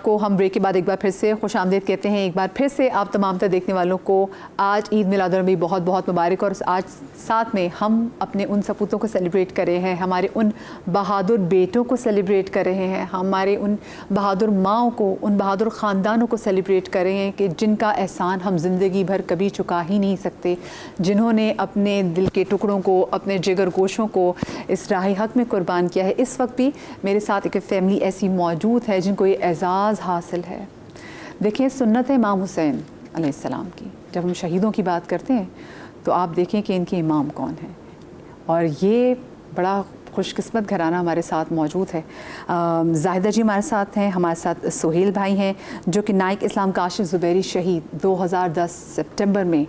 आपको हम ब्रेक के बाद एक बार फिर से खुशामदीद कहते हैं। एक बार फिर से आप तमाम तर देखने वालों को आज ईद मिलादुन्नबी बहुत बहुत मुबारक। और आज साथ में हम अपने उन सपूतों को सेलिब्रेट कर रहे हैं, हमारे उन बहादुर बेटों को सेलिब्रेट कर रहे हैं, हमारे उन बहादुर माँओं को, उन बहादुर ख़ानदानों को सेलिब्रेट कर रहे हैं कि जिनका एहसान हम ज़िंदगी भर कभी चुका ही नहीं सकते, जिन्होंने अपने दिल के टुकड़ों को, अपने जिगर गोशों को इस राह हक़ में कुर्बान किया है। इस वक्त भी मेरे साथ एक फ़ैमिली ऐसी मौजूद है जिनको ये एज़ाज़ हासिल है। देखिए, सुन्नत है इमाम हुसैन अलैहिस्सलाम की। जब हम शहीदों की बात करते हैं तो आप देखें कि इनके इमाम कौन हैं, और ये बड़ा खुशकिस्मत घराना हमारे साथ मौजूद है। जाहिदा जी हमारे साथ हैं, हमारे साथ सोहेल भाई हैं जो कि नाइक इस्लाम काशिफ ज़ुबैरी शहीद 2010 सितंबर में,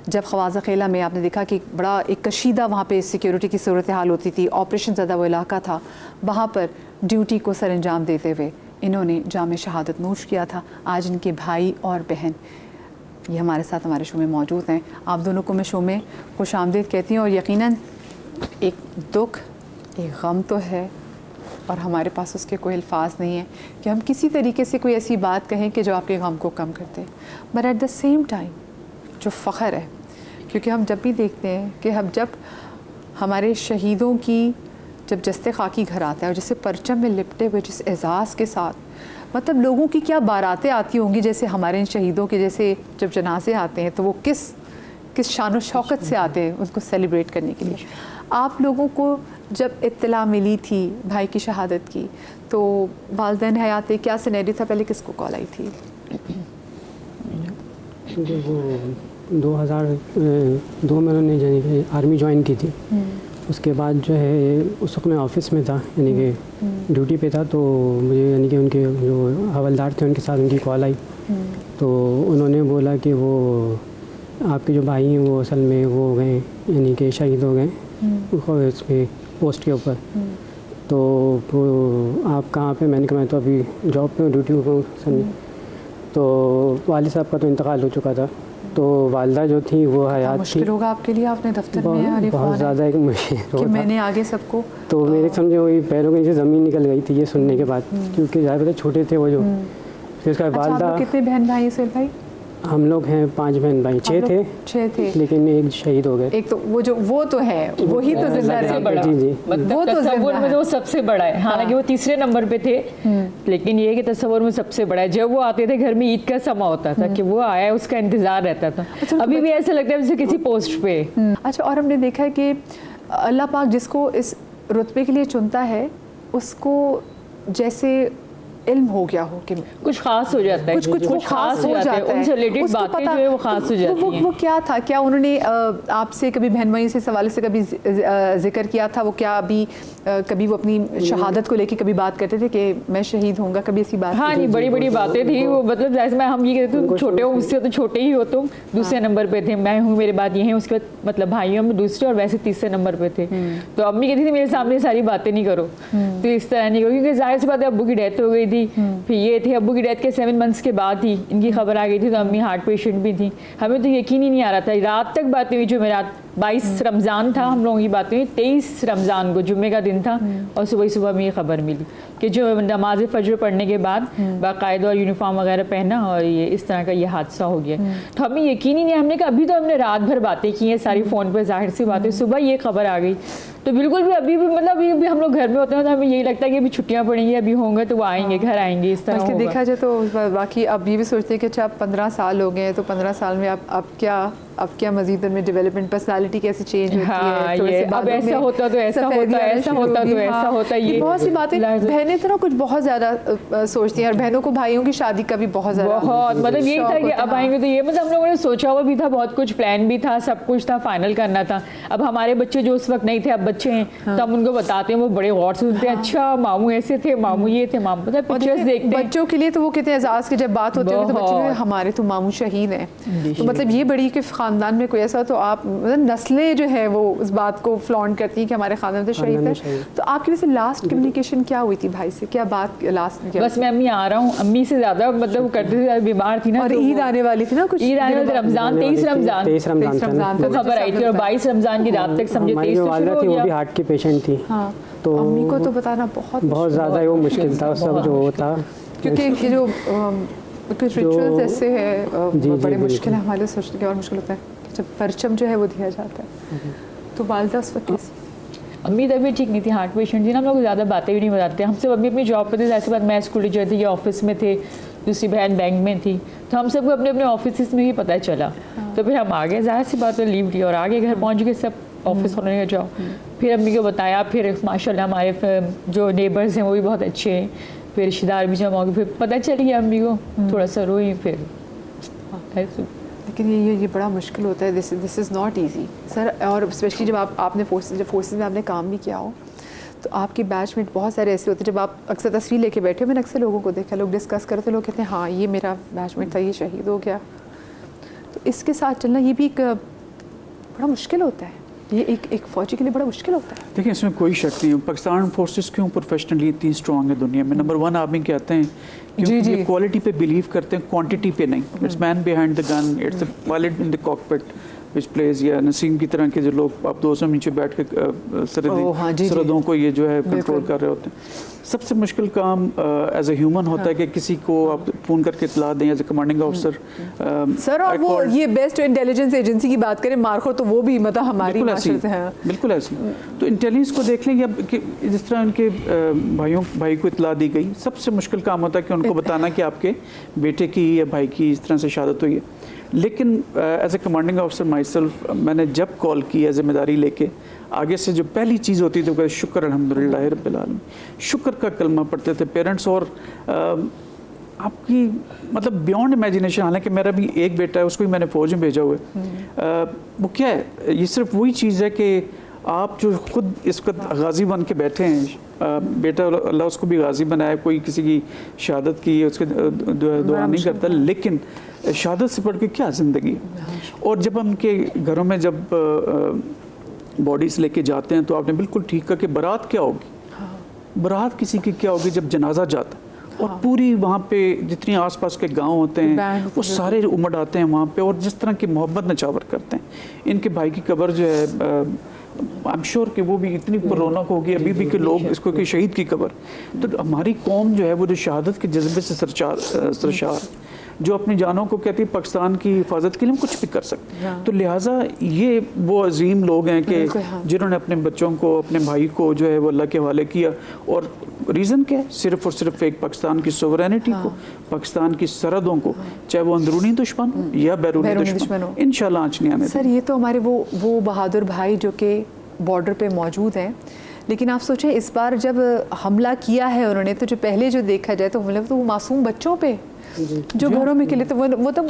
जब ख्वाजा खेला में आपने देखा कि बड़ा एक कशीदा वहाँ पे सिक्योरिटी की सूरत हाल होती थी, ऑपरेशन ज़्यादा वो इलाका था, वहाँ पर ड्यूटी को सर अंजाम देते हुए इन्होंने जाम शहादत नोश किया था। आज इनके भाई और बहन ये हमारे साथ हमारे शो में मौजूद हैं। आप दोनों को मैं शो में खुशामदीद कहती हूँ। और यकीनन एक दुख, एक गम तो है, और हमारे पास उसके कोई अल्फाज नहीं है कि हम किसी तरीके से कोई ऐसी बात कहें कि जो आपके गम को कम करते। But at the same time जो फ़ख्र है, क्योंकि हम जब भी देखते हैं कि हम जब हमारे शहीदों की जब जस्ते खाकी घर आता है और जैसे परचम में लिपटे हुए जिस एज़ाज़ के साथ, मतलब लोगों की क्या बारातें आती होंगी, जैसे हमारे इन शहीदों के जैसे जब जनाजे आते हैं तो वो किस शान और शौकत से आते हैं उनको सेलिब्रेट करने के लिए। आप लोगों को जब इत्तला मिली थी भाई की शहादत की, तो वालिदैन हयात क्या सिनेरियो था, पहले किसको कॉल आई थी? वो 2002 में उन्होंने यानी कि आर्मी ज्वाइन की थी। उसके बाद जो है उस वक्त मैं ऑफिस में था, यानी कि ड्यूटी पे था, तो मुझे यानी कि उनके जो हवलदार थे उनके साथ उनकी कॉल आई। तो उन्होंने बोला कि वो आपके जो भाई हैं वो असल में वो गए, यानी कि शहीद हो गए इस पे पोस्ट के ऊपर। तो वो आप कहाँ पे? मैंने कहा मैं तो अभी जॉब पे हूँ, ड्यूटी पे हूँ सर। तो वालिद साहब का तो इंतकाल हो चुका था, तो वालदा जो थी वो हयात थी। मुश्किल होगा आपके लिए, आपने दफ्तर में बहुत ज़्यादा एक मुश्किल कि मैंने आगे सबको, तो मेरे समझे वही पैरों के नीचे ज़मीन निकल गई थी ये सुनने के बाद, क्योंकि ज़्यादा छोटे थे वो जो। फिर उसका वालदा। कितने बहन भाई हैं सोहेल भाई? हम लोग हैं 5 बहन भाई, 6 थे, लेकिन एक शहीद हो गए। एक तो वो तो है, वही तो जिंदा है। जी जी, वो तो तस्वुर में वो सबसे बड़ा है। हालांकि वो तीसरे नंबर पे थे, लेकिन ये कि तस्वुर में सबसे बड़ा है। जब वो आते थे घर में ईद का समा होता था कि वो आया, उसका इंतजार रहता था। अभी भी ऐसा लगता है जैसे किसी पोस्ट पे। अच्छा, और हमने देखा है कि अल्लाह पाक जिसको इस रुतबे के लिए चुनता है उसको जैसे इल्म हो गया हो कि कुछ खास हो जाता है, कुछ खास हो जाता है, उनसे रिलेटेड बातें जो है वो खास हो जाती हैं। वो क्या था? क्या उन्होंने आपसे कभी बहन भाई से सवाल से कभी जिक्र किया था? वो क्या अभी कभी वो अपनी शहादत को लेके कभी बात करते थे कि मैं शहीद होऊंगा, कभी ऐसी बात? हाँ, नहीं, बड़ी बड़ी बातें थी वो। मतलब जैसे मैं हम ये कहते तुम छोटे हो मुझसे, तो छोटे ही हो तुम, दूसरे नंबर पे थे, मैं हूँ, मेरे बाद ये हैं, उसके बाद मतलब भाइयों में दूसरे, और वैसे तीसरे नंबर पे थे। तो अम्मी कहती थी मेरे सामने सारी बातें नहीं करो, तो इस तरह नहीं करो, क्योंकि जाहिर सी बात है अब्बू की डेथ हो गई थी। फिर ये थे, अब्बू की डेथ के 7 मंथ्स के बाद ही इनकी खबर आ गई थी, तो अम्मी हार्ट पेशेंट भी थी। हमें तो यकीन ही नहीं आ रहा था, रात तक बातें हुई। जो मेरा 22 रमज़ान था, हम लोगों की बातें हुई 23 रमज़ान को, जुम्मे का दिन था, और सुबह में ये खबर मिली कि जो नमाज फजर पढ़ने के बाद बाकायदा और यूनिफॉर्म वगैरह पहना और ये इस तरह का ये हादसा हो गया। तो हमें यकीन ही नहीं, हमने कहा अभी तो हमने रात भर बातें की हैं सारी फ़ोन पर, जाहिर सी बातें, सुबह ये खबर आ गई। तो बिल्कुल भी अभी भी मतलब अभी भी हम लोग घर में होते हैं तो हमें यही लगता है कि अभी छुट्टियां पड़ेंगी, अभी होंगे तो वो आएंगे, घर आएंगे, इस तरह होगा। देखा जाए तो बाकी अब ये भी सोचते हैं कि अच्छा 15 साल हो गए हैं, तो 15 साल में अब क्या मजीद में डेवलपमेंट, पर्सनालिटी कैसे चेंज होती है, ये अब ऐसा होता तो ऐसा होता, ऐसा होता तो ऐसा होता, ये बहुत सी बातें। बहनें तो ना कुछ बहुत ज़्यादा सोचती हैं, और बहनों को भाइयों की शादी का भी बहुत मतलब यही था कि अब आएंगे तो ये, मतलब हम लोगों ने सोचा हुआ भी था, बहुत कुछ प्लान भी था, सब कुछ था, फाइनल करना था। अब हमारे बच्चे जो उस वक्त नहीं थे, अब बच्चे हैं, तो हम उनको बताते हैं, वो बड़े गौर से सुनते हैं, अच्छा मामू ऐसे थे, मामू ये थे, मामू मतलब पिक्चर्स देखते हैं। बच्चों के लिए तो वो कहते हैं एजाज की जब बात होती है तो बच्चे हमारे तो मामू शहीद हैं, तो मतलब ये बड़ी कि खानदान में कोई ऐसा, तो आप मतलब नस्लें जो है वो उस बात को फ्लॉन्ट करती हैं कि हमारे खानदान में शहीद है। तो आपकी वजह से लास्ट कम्युनिकेशन क्या हुई थी भाई से, क्या बात लास्ट? बस मैं अम्मी आ रहा हूँ, अम्मी से ज्यादा मतलब करते थे, बीमार थी ना, और ईद आने वाली थी ना, कुछ ईद आने वाली, रमजान 23 रमजान तो खबर आई थी, और 22 रमजान की रात तक समझे 23 तो वो भी हार्ट की पेशेंट थी। हाँ, तो अम्मी को तो बताना बहुत ज़्यादा वो मुश्किल था सब जो था। क्योंकि ये जो कुछ रिचुअल्स ऐसे है जी, बड़े जी, मुश्किल है हमारे लिए सोचने के, और मुश्किल होता है कि जब परचम जो है वो दिया जाता है। तो वालदा उस वक्त कैसी? अम्मी तबीयत ठीक नहीं थी, हार्ट पेशेंट थी ना, हम लोग ज़्यादा बातें भी नहीं बताते। हम सब अम्मी अपनी जॉब पर थे, ऐसी बात मैं स्कूल टीचर थी या ऑफिस में थे, दूसरी बहन बैंक में थी, तो हम सबको अपने अपने ऑफिस में ही पता चला। तो फिर हम आ गए, ज़ाहिर सी बात है लीव ली और आगे घर पहुँच गए सब ऑफिस होने का जाओ। फिर अम्मी को बताया, फिर माशाल्लाह हमारे जो नेबर्स हैं वो भी बहुत अच्छे हैं, फिर रिश्तेदार भी जमा हो गए, फिर पता चल गया अम्मी को, थोड़ा सा रोई फिर ऐसे। लेकिन ये बड़ा मुश्किल होता है, this is not easy sir. और स्पेशली जब आपने फोर्सेज में आपने काम भी किया हो, तो आपके बैचमेट बहुत सारे ऐसे होते हैं, जब आप अक्सर तस्वीर लेके बैठे हो, मैंने अक्सर लोगों को देखा, लोग डिस्कस करते, लोग कहते हैं हाँ ये मेरा बैचमेट था, ये शहीद हो गया। तो इसके साथ चलना ये भी एक बड़ा मुश्किल होता है, ये एक फ़ौजी के लिए बड़ा मुश्किल होता है। देखिए इसमें कोई शक नहीं है, पाकिस्तान फोर्सेस क्यों प्रोफेशनली इतनी स्ट्रॉन्ग है दुनिया में। नंबर वन आर्मी कहते हैं क्योंकि ये क्वालिटी पे बिलीव करते हैं, क्वांटिटी पे नहीं। It's man behind the gun, it's the pilot in the cockpit which pledge, या नसीम की तरह के जो लोग आप 200 नीचे बैठ के सरहदों को ये जो है कंट्रोल कर रहे होते हैं। सबसे मुश्किल काम एज ए ह्यूमन होता है कि किसी को आप फ़ोन करके इतला दें as a commanding officer. Sir और वो ये बेस्ट इंटेलिजेंस एजेंसी की बात करें, मार्को, तो वो भी मतलब हमारी बिल्कुल ऐसी। तो इंटेलिजेंस को देख लेंगे अब कि जिस तरह उनके भाई को इतला दी गई, सबसे मुश्किल काम होता है कि उनको बताना कि आपके बेटे की या भाई की इस तरह से शहादत हुई है। लेकिन as a commanding officer myself, मैंने जब कॉल की है जिम्मेदारी लेके, आगे से जो पहली चीज़ होती थी वो शुक्र अल्हम्दुलिल्लाह रब्बिल आलमीन, शुक्र का कलमा पढ़ते थे पेरेंट्स। और आपकी मतलब बियॉन्ड इमेजिनेशन, हालांकि मेरा भी एक बेटा है, उसको भी मैंने फ़ौज में भेजा हुआ है। वो क्या है, ये सिर्फ वही चीज़ है कि आप जो खुद इस वक्त गाजी बन के बैठे हैं, बेटा अल्लाह उसको भी गाजी बनाया, कोई किसी की शहादत की उसके दुआ नहीं करता, लेकिन शहादत से पढ़ के क्या ज़िंदगी। और जब उनके घरों में जब बॉडीज़ लेके जाते हैं, तो आपने बिल्कुल ठीक कहा कि बारात क्या होगी, बारात किसी की क्या होगी जब जनाजा जाता है। और पूरी वहाँ पे जितनी आसपास के गांव होते हैं वो सारे उमड़ आते हैं वहाँ पे, और जिस तरह की मोहब्बत नचावर करते हैं। इनके भाई की कब्र जो है, आई एम श्योर कि वो भी इतनी रौनक होगी अभी भी कि लोग इसको कि शहीद की कब्र। तो हमारी कौम जो है वो जो शहादत के जज्बे से सरशार, जो अपनी जानों को कहती है पाकिस्तान की हिफाजत के लिए हम कुछ भी कर सकते हैं। तो लिहाजा ये वो अजीम लोग हैं कि जिन्होंने अपने बच्चों को, अपने भाई को जो है वो अल्लाह के हवाले किया। और रीज़न क्या है, सिर्फ और सिर्फ एक पाकिस्तान की सोवरेनिटी को, पाकिस्तान की सरहदों को, चाहे वो अंदरूनी दुश्मन हो या बैरूनी दुश्मन हो, इंशाल्लाह आँच नहीं आने। सर ये तो हमारे वो बहादुर भाई जो कि बॉर्डर पे मौजूद हैं, लेकिन आप सोचें इस बार जब हमला किया है उन्होंने, तो जो पहले जो देखा जाए तो हमले तो वो मासूम बच्चों पे जो घरों में खेले, तो वो तो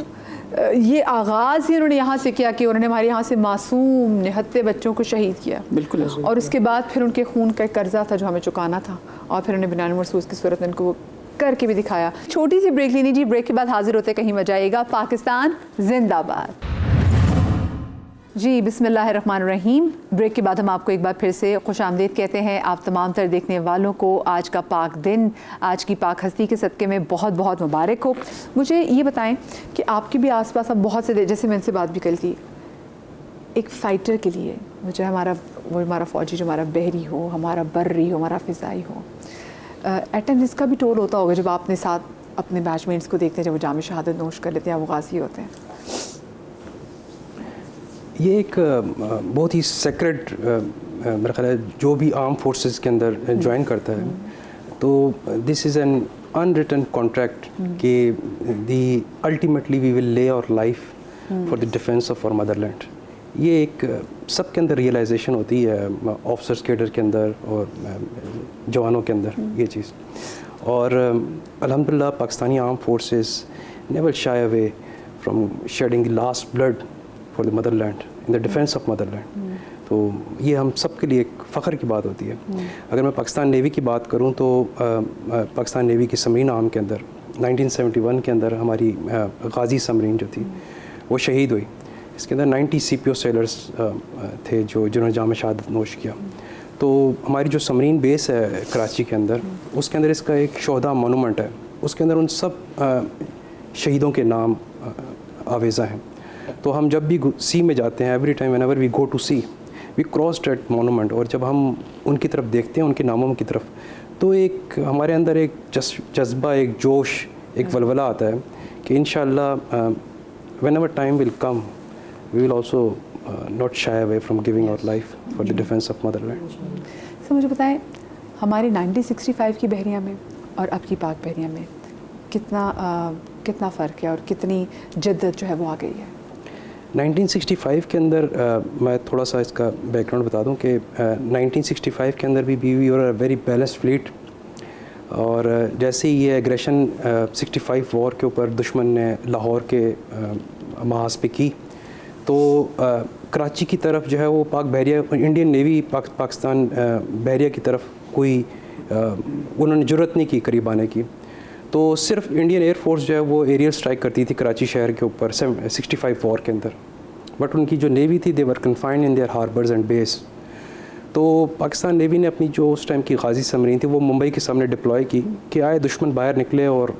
ये आगाज़ ही उन्होंने यहाँ से किया कि उन्होंने हमारे यहाँ से मासूम निहत्ते बच्चों को शहीद किया। बिल्कुल। और उसके बाद फिर उनके खून का कर्जा था जो हमें चुकाना था, और फिर उन्हें बिनान महसूस की सूरत में उनको करके भी दिखाया। छोटी सी ब्रेक लेनी जी, ब्रेक के बाद हाजिर होते, कहीं मजा आएगा। पाकिस्तान जिंदाबाद जी, बिस्मिल्लाहिर्रहमानिर्रहीम। ब्रेक के बाद हम आपको एक बार फिर से खुशामदीद कहते हैं। आप तमाम तर देखने वालों को आज का पाक दिन, आज की पाक हस्ती के सदक़े में बहुत बहुत मुबारक हो। मुझे ये बताएं कि आपके भी आसपास अब बहुत से, जैसे मैंने से बात भी कल की, एक फ़ाइटर के लिए मुझे हमारा फ़ौजी जो हमारा बहरी हो, हमारा बर्री हो, हमारा फ़िज़ाई हो, एट टाइम्स इसका भी टोल होता होगा जब आप अपने साथ अपने बैचमेट्स को देखते हैं जब वो जाम शहादत नोश कर लेते हैं, वो गाज़ी होते हैं। ये एक बहुत ही सेक्रेट मेरा ख्याल है जो भी आर्म फोर्सेस के अंदर ज्वाइन करता है, तो this is an unwritten contract कि the ultimately we will lay our life for the defence of our motherland. ये एक सब के अंदर रियलाइजेशन होती है, ऑफिसर्स कैडर के अंदर और जवानों के अंदर ये चीज़। और अल्हम्दुलिल्लाह Pakistani arm forces never shy away from shedding the last blood for the Motherland in the defence of Motherland. तो ये हम सब के लिए एक फ़ख्र की बात होती है। अगर मैं पाकिस्तान नेवी की बात करूं तो पाकिस्तान नेवी की सबमरीन आर्म के अंदर 1971 के अंदर हमारी गाजी सबमरीन जो थी वो शहीद हुई। इसके अंदर 90 CPO सेलर्स थे जिन्होंने जाम शहादत नोश किया। तो हमारी जो सबमरीन बेस है कराची के अंदर, उसके अंदर इसका एक शोहदा मोनूमेंट है, उसके अंदर उन सब शहीदों के नाम आवेज़ा हैं। तो हम जब भी सी में जाते हैं, every time whenever we go to sea we cross that monument, और जब हम उनकी तरफ देखते हैं, उनके नामों की तरफ, तो एक हमारे अंदर एक जज्बा, एक जोश, एक वलवला आता है कि इंशाअल्लाह whenever time will come, we will also not shy away from giving our life for the defense of motherland. Sir मुझे बताएं, हमारे 1965 की बहरिया में और अब की पाक बहरिया में कितना फ़र्क है और कितनी जिद्दत जो है वो आ गई है? 1965 के अंदर मैं थोड़ा सा इसका बैकग्राउंड बता दूं कि 1965 के अंदर भी we were a very balanced fleet, और जैसे ही ये एग्रेशन 65 वॉर के ऊपर दुश्मन ने लाहौर के महाज पे की, तो कराची की तरफ जो है वो पाक बहरिया, इंडियन नेवी पाकिस्तान बहरिया की तरफ कोई उन्होंने जुर्रत नहीं की करीब आने की। तो सिर्फ इंडियन एयरफोर्स जो है वो एरियल स्ट्राइक करती थी कराची शहर के ऊपर 65 वॉर के अंदर, बट उनकी जो नेवी थी they were confined in their harbours and base. तो पाकिस्तान नेवी ने अपनी जो उस टाइम की गाजी सबमरीन थी वो मुंबई के सामने डिप्लॉय की कि आए दुश्मन बाहर निकले और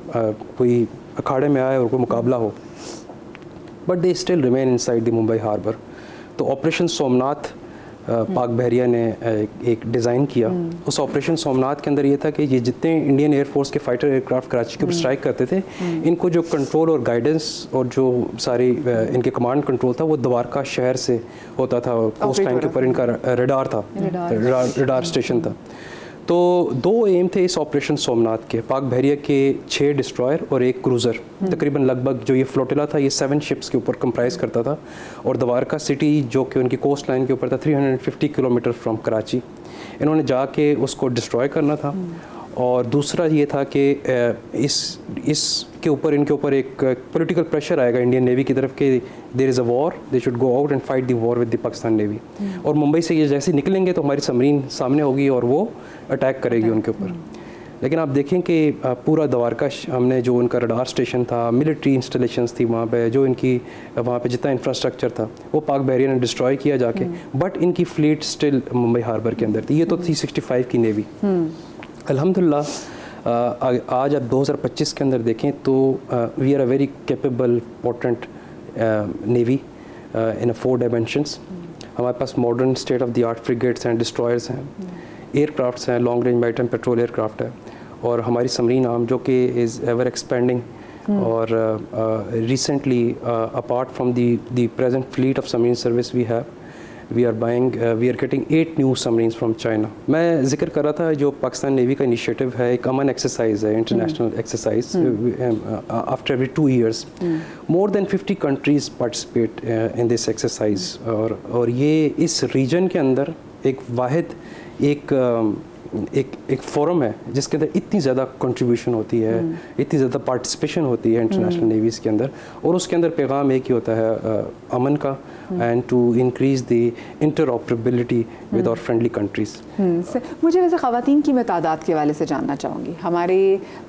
कोई अखाड़े में आए और कोई मुकाबला हो, but they still remain inside the Mumbai harbour. तो ऑपरेशन सोमनाथ पाक बहरिया ने एक डिज़ाइन किया। उस ऑपरेशन सोमनाथ के अंदर ये था कि ये जितने इंडियन एयरफोर्स के फाइटर एयरक्राफ्ट कराची के ऊपर स्ट्राइक करते थे, इनको जो कंट्रोल और गाइडेंस और जो सारी इनके कमांड कंट्रोल था वो द्वारका शहर से होता था। कोस्ट लाइन के ऊपर इनका रडार था, रडार स्टेशन था। तो दो एम थे इस ऑपरेशन सोमनाथ के, पाक बहरिया के 6 डिस्ट्रॉयर और 1 क्रूज़र, तकरीबन लगभग जो ये फ्लोटिला था ये 7 शिप्स के ऊपर कंप्राइज करता था, और द्वारका सिटी जो कि उनकी कोस्ट लाइन के ऊपर था 350 किलोमीटर फ्रॉम कराची, इन्होंने जाके उसको डिस्ट्रॉय करना था। और दूसरा ये था कि इसके ऊपर इनके ऊपर एक पॉलिटिकल प्रेशर आएगा इंडियन नेवी की तरफ कि there is a war, they should go out and fight the war with the Pakistan navy. और मुंबई से ये जैसे निकलेंगे तो हमारी सबमरीन सामने होगी और वो अटैक करेगी उनके ऊपर। लेकिन आप देखें कि पूरा द्वारका हमने जो उनका रडार स्टेशन था, मिलिट्री इंस्टॉलेशंस थी वहाँ पे, जो इनकी वहाँ पे जितना इंफ्रास्ट्रक्चर था वो पाक बहरिया ने डिस्ट्रॉय किया जाके, बट इनकी फ्लीट स्टिल मुंबई हार्बर के अंदर थी। ये तो थी 65 की नेवी। अल्हम्दुलिल्लाह आज अब 2025 के अंदर देखें तो we are a very capable potent navy in 4 dimensions. हमारे पास modern state of the art frigates हैं, डिस्ट्रॉयर्स हैं, एयरक्राफ्ट्स हैं, long range maritime patrol aircraft है, और हमारी सबमरीन आर्म जो कि इज़ एवर एक्सपेंडिंग। और recently apart from the present fleet of submarine service we are getting 8 new submarines from China. मैं जिक्र कर रहा था जो पाकिस्तान नेवी का इनिशिएटिव है, एक अमन एक्सरसाइज है, international exercise, after every 2 years more than 50 countries participate in this exercise, और ये इस रीजन के अंदर एक वाहिद एक फोरम है जिसके अंदर इतनी ज़्यादा कंट्रीब्यूशन होती है, इतनी ज़्यादा पार्टिसिपेशन होती है इंटरनेशनल नेवीज़ के अंदर, और उसके अंदर पैगाम एक ही होता है अमन का, and to increase the interoperability with our friendly countries. मुझे वैसे ख़वातीन की मैं तादाद के हवाले से जानना चाहूँगी, हमारे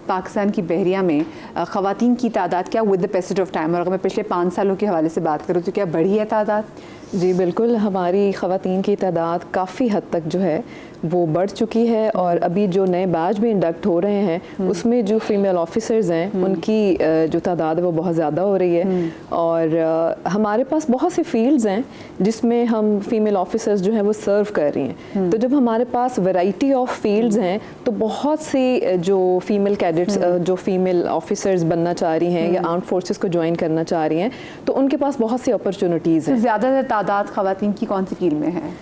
पाकिस्तान की बहरिया में ख़वातीन की तादाद क्या with the passage of time, और अगर मैं पिछले 5 सालों के हवाले से बात करूँ तो क्या बढ़ी है तादाद? जी बिल्कुल, हमारी ख़वातीन की तादाद काफ़ी हद तक जो है वो बढ़ चुकी है, और अभी जो नए बैच भी इंडक्ट हो रहे हैं उसमें जो फीमेल ऑफिसर्स हैं उनकी जो तादाद है वो बहुत ज़्यादा हो रही है। और हमारे पास बहुत सी फील्ड्स हैं जिसमें हम फीमेल ऑफिसर्स जो हैं वो सर्व कर रही हैं। तो जब हमारे पास वैरायटी ऑफ फील्ड्स हैं तो बहुत सी जो फीमेल कैडेट्स जो फीमेल ऑफिसर्स बनना चाह रही हैं या आर्म्ड फोर्सेस को ज्वाइन करना चाह रही हैं, तो उनके पास बहुत सी अपॉर्चुनिटीज़ हैं। ज़्यादातर तादाद ख़वातीन की कौन सी फील्ड में है?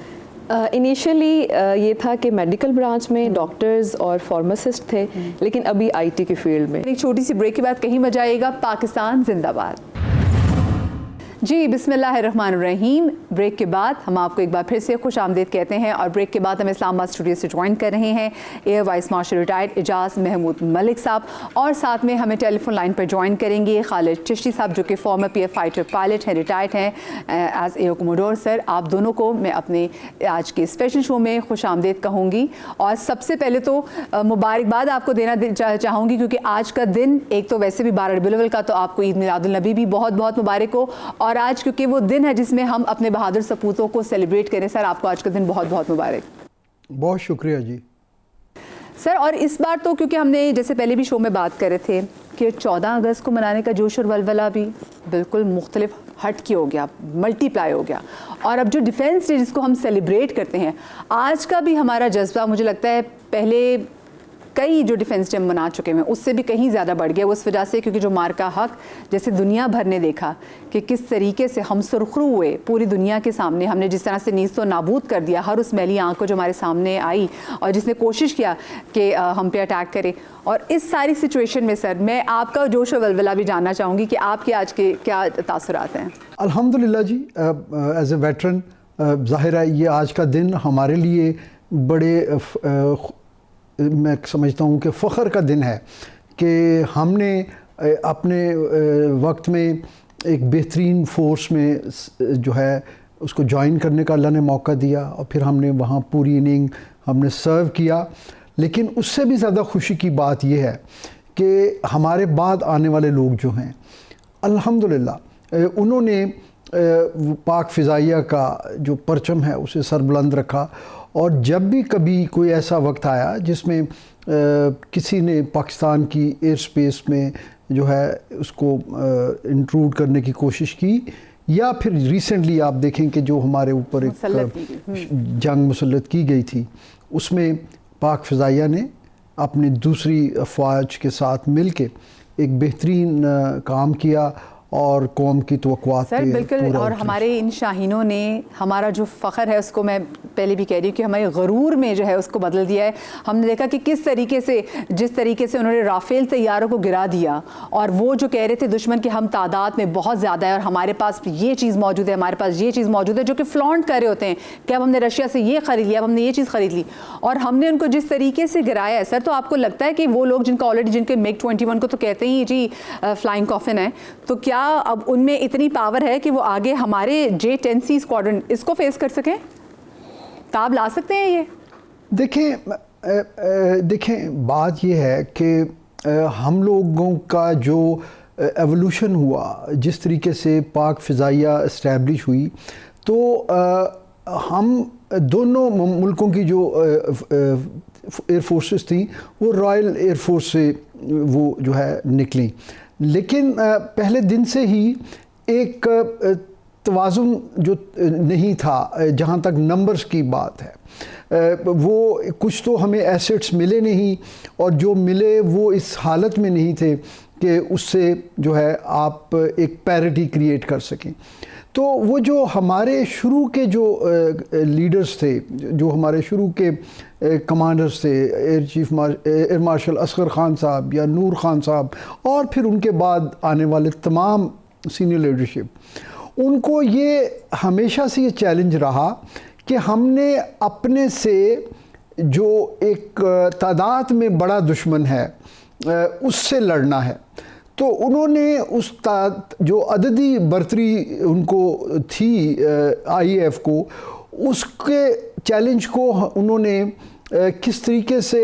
इनिशियली ये था कि मेडिकल ब्रांच में डॉक्टर्स और फार्मासिस्ट थे, लेकिन अभी आईटी की फील्ड में। एक छोटी सी ब्रेक के बाद कहीं मजा आएगा। पाकिस्तान जिंदाबाद। जी बिस्मिल्लाहिर्रहमानिर्रहीम। ब्रेक के बाद हम आपको एक बार फिर से खुश आमदीद कहते हैं, और ब्रेक के बाद हम इस्लामाबाद स्टूडियो से ज्वाइन कर रहे हैं एयर वाइस मार्शल रिटायर्ड एजाज़ महमूद मलिक साहब, और साथ में हमें टेलीफोन लाइन पर ज्वाइन करेंगे खालिद चिश्ती साहब जो कि फॉर्मर पीएफ फाइटर पायलट हैं, रिटायर्ड हैं एज एयर कमोडोर। सर आप दोनों को मैं अपने आज के स्पेशल शो में खुश आमदीद कहूँगी, और सबसे पहले तो मुबारकबाद आपको देना चाहूँगी क्योंकि आज का दिन एक तो वैसे भी 12 रबीउल अव्वल का, तो आपको ईद मिलादुल नबी भी बहुत बहुत मुबारक हो, और आज क्योंकि वो दिन है जिसमें हम अपने बहादुर सपूतों को सेलिब्रेट करें। सर आपको आज का दिन बहुत बहुत मुबारक। बहुत शुक्रिया जी सर। और इस बार तो क्योंकि हमने जैसे पहले भी शो में बात कर रहे थे कि 14 अगस्त को मनाने का जोश और वलवला भी बिल्कुल मुख्तलिफ हट के हो गया, मल्टीप्लाई हो गया, और अब जो डिफेंस डे जिसको हम सेलिब्रेट करते हैं आज का भी हमारा जज्बा मुझे लगता है पहले कई जो डिफेंस टीम बना चुके हैं उससे भी कहीं ज़्यादा बढ़ गया उस वजह से, क्योंकि जो मार का हक जैसे दुनिया भर ने देखा कि किस तरीके से हम सुरखरू हुए पूरी दुनिया के सामने, हमने जिस तरह से नीस्त व नाबूद कर दिया हर उस मैली आंख को जो हमारे सामने आई और जिसने कोशिश किया कि हम पे अटैक करे। और इस सारी सिचुएशन में सर मैं आपका जोश और वलवला भी जानना चाहूँगी कि आपके आज के क्या तासुरात हैं? अल्हम्दुलिल्लाह जी, एज ए वेटरन ज़ाहिर है ये आज का दिन हमारे लिए बड़े मैं समझता हूँ कि फ़ख्र का दिन है कि हमने अपने वक्त में एक बेहतरीन फोर्स में जो है उसको ज्वाइन करने का अल्लाह ने मौका दिया और फिर हमने वहाँ पूरी इनिंग हमने सर्व किया। लेकिन उससे भी ज़्यादा खुशी की बात यह है कि हमारे बाद आने वाले लोग जो हैं अल्हम्दुलिल्लाह उन्होंने पाक फ़िज़ाइया का जो परचम है उसे सरबुलंद रखा। और जब भी कभी कोई ऐसा वक्त आया जिसमें किसी ने पाकिस्तान की एयर स्पेस में जो है उसको इंट्रूड करने की कोशिश की, या फिर रिसेंटली आप देखें कि जो हमारे ऊपर एक जंग मुसल्लत की गई थी उसमें पाक फ़िज़ाइया ने अपनी दूसरी अफ़वाज के साथ मिल के एक बेहतरीन काम किया और कौम की तवक्कुआत सर बिल्कुल। और हमारे इन शाहीनों ने हमारा जो फ़ख्र है उसको मैं पहले भी कह रही हूँ कि हमारे गरूर में जो है उसको बदल दिया है। हमने देखा कि किस तरीके से जिस तरीके से उन्होंने राफ़ेल तैयारों को गिरा दिया और वो जो कह रहे थे दुश्मन के हम तादाद में बहुत ज़्यादा है और हमारे पास ये चीज़ मौजूद है, हमारे पास ये चीज़ मौजूद है, जो कि फ्लॉन्ट कर रहे होते हैं कि अब हमने रशिया से ये ख़रीद लिया, अब हमने ये चीज़ ख़रीद ली, और हमने उनको जिस तरीके से गिराया है सर, तो आपको लगता है कि वो लोग जिनका ऑलरेडी जिनके MiG-21 को तो कहते ही जी फ्लाइंग कॉफिन है, तो क्या अब उनमें इतनी पावर है कि वो आगे हमारे J-10C स्क्वाड्रन इसको फेस कर सकें? ताब ला सकते हैं ये? देखें बात ये है कि हम लोगों का जो एवोल्यूशन हुआ, जिस तरीके से पाक फ़िज़ाइया इस्टेब्लिश हुई, तो हम दोनों मुल्कों की जो एयर फोर्सेस थी वो रॉयल एयर फोर्स से वो जो है निकली। लेकिन पहले दिन से ही एक तवाज़ुन जो नहीं था जहाँ तक नंबर्स की बात है, वो कुछ तो हमें एसेट्स मिले नहीं और जो मिले वो इस हालत में नहीं थे कि उससे जो है आप एक पैरिटी क्रिएट कर सकें। तो वो जो हमारे शुरू के जो लीडर्स थे, जो हमारे शुरू के कमांडर्स थे, एयर मार्शल असगर ख़ान साहब या नूर ख़ान साहब और फिर उनके बाद आने वाले तमाम सीनियर लीडरशिप, उनको ये हमेशा से ये चैलेंज रहा कि हमने अपने से जो एक तादाद में बड़ा दुश्मन है उससे लड़ना है। तो उन्होंने उस जो अददी बर्तरी उनको थी IAF को, उसके चैलेंज को उन्होंने किस तरीके से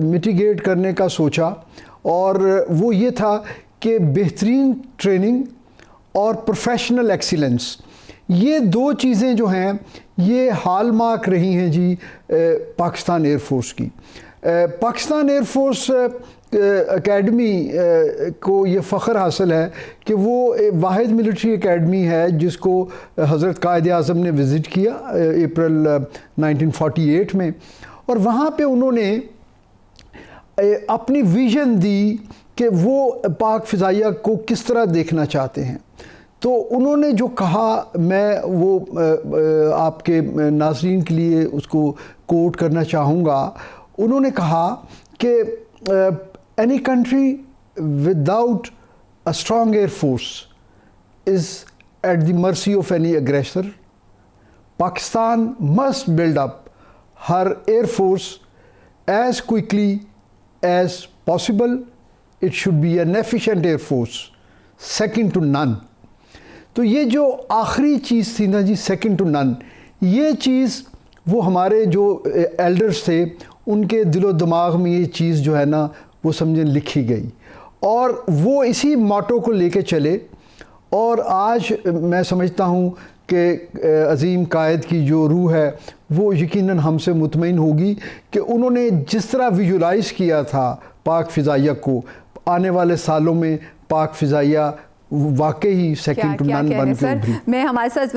मिटिगेट करने का सोचा, और वो ये था कि बेहतरीन ट्रेनिंग और प्रोफेशनल एक्सीलेंस, ये दो चीज़ें जो हैं ये हॉलमार्क रही हैं जी पाकिस्तान एयर फोर्स की। पाकिस्तान एयर फोर्स एकेडमी को ये फ़ख्र हासिल है कि वो वाहिद मिलिट्री एकेडमी है जिसको हज़रत कायद आज़म ने विज़िट किया अप्रैल 1948 में, और वहाँ पे उन्होंने अपनी विज़न दी कि वो पाक फ़िज़ाइया को किस तरह देखना चाहते हैं। तो उन्होंने जो कहा, मैं वो आपके नाज़रीन के लिए उसको कोट करना चाहूँगा। उन्होंने कहा कि any country without a strong air force is at the mercy of any aggressor. Pakistan must build up her air force as quickly as possible. It should be an efficient air force, second to none. तो ये जो आखिरी चीज़ थी ना जी, second to none, ये चीज़ वो हमारे जो एल्डर्स थे उनके दिलो दिमाग में ये चीज़ जो है ना वो समझें लिखी गई, और वो इसी मोटो को लेके चले। और आज मैं समझता हूँ कि अज़ीम कायद की जो रूह है वो यकीनन हमसे मुतमईन होगी कि उन्होंने जिस तरह विजुलाइज़ किया था पाक फ़िज़ाइया को, आने वाले सालों में पाक फ़िज़ाइया वाकई सेकंड टू नन बन के उभरी। मैं हमारे साथ